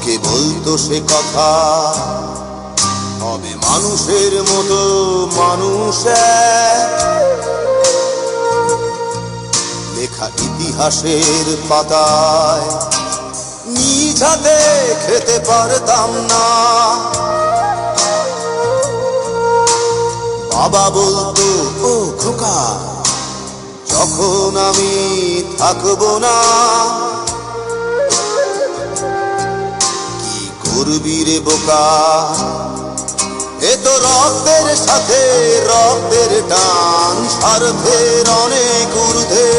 মাকে বলতো সে কথা, হবে মানুষের মতো মানুষ লেখা ইতিহাসের পাতায় নিজ হাতে খেতে পারতাম না। বাবা বলতো, ও খোকা, যখন আমি থাকবো না, কি করবি রে বোকা, এ তো রক্তের সাথে রক্তের টান, স্বার্থের অনেক ঊর্ধ্বে।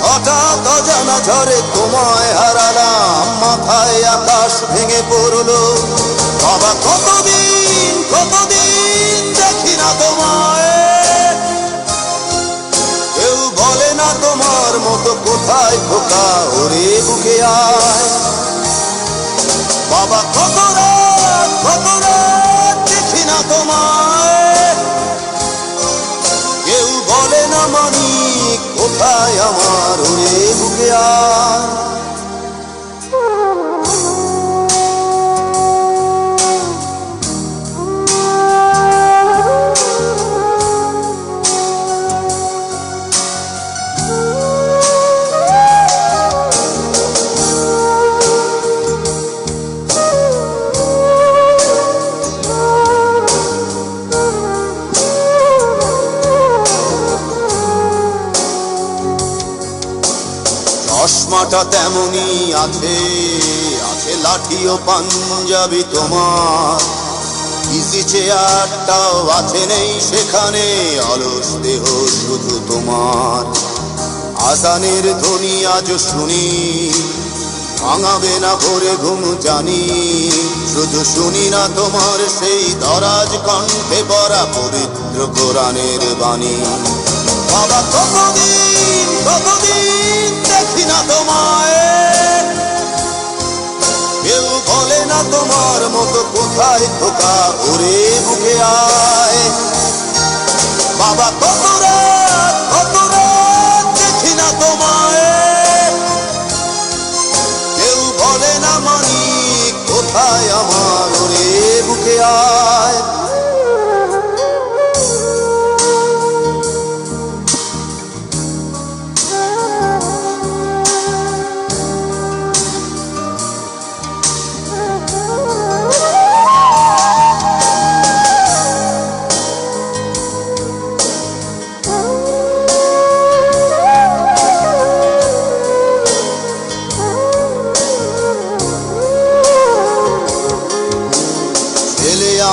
হঠাৎ অজানা ঝড়ে তোমায় হারালাম, মাথায় আকাশ ভেঙে পড়লো। বাবা কতদিন কতদিন দেখি না তোমায়, কেউ বলে না তোমার মতো কোথায় খোকা, ওরে বুকে আয়। বাবা কত রাত দেখি না তোমায়, কেউ বলে না মানি কোথায় আমার, ওরে বুকে আয়। চশমাটা তেমনি আছে, আছে লাঠি ও পাঞ্জাবি তোমার, ইজি চেয়ারটাও আছে নেই সেখানে, অলস দেহ শুধু তোমার। আজানের ধ্বনি আজ শুনি, ভাঙাবে না ভোরে ঘুম জানি, শুধু শুনি না তোমার সেই দরাজ কণ্ঠে পড়া পবিত্র কোরআনের বাণী। বাবা কতদিন কতদিন দেখি না তোমায়, কেউ বলে না তোমার মতো কোথায় খোকা, ওরে বুকে আয়। বাবা কত রাত দেখি না তোমায়, কেউ বলে না মানি কোথায় আমার, ওরে বুকে আয়।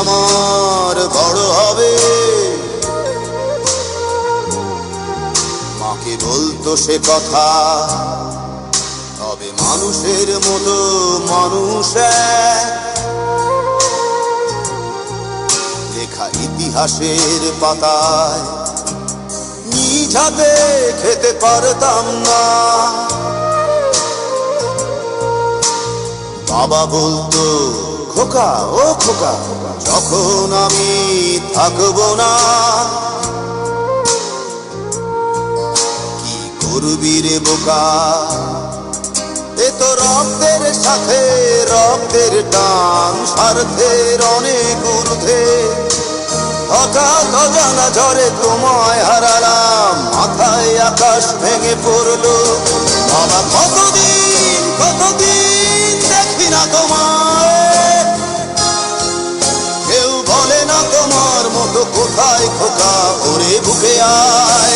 আমার বড় হবে, মাকে বলতো সে কথা, হবে মানুষের মতো মানুষ লেখা ইতিহাসের পাতায় নিজ হাতে খেতে পারতাম না। বাবা বলতো, খোকা ও খোকা, যখন আমি থাকবো না, কি করবি রে বোকা, এ তো রক্তের সাথে রক্তের টান, স্বার্থের অনেক ঊর্ধ্বে। হঠাৎ অজানা ঝড়ে তোমায় হারালাম, মাথায় আকাশ ভেঙে পড়লো। বাবা কতদিন কতদিন দেখি না তোমায়, কেউ বলে না তোমার মতো কোথায় খোকা, ওরে বুকে আয়।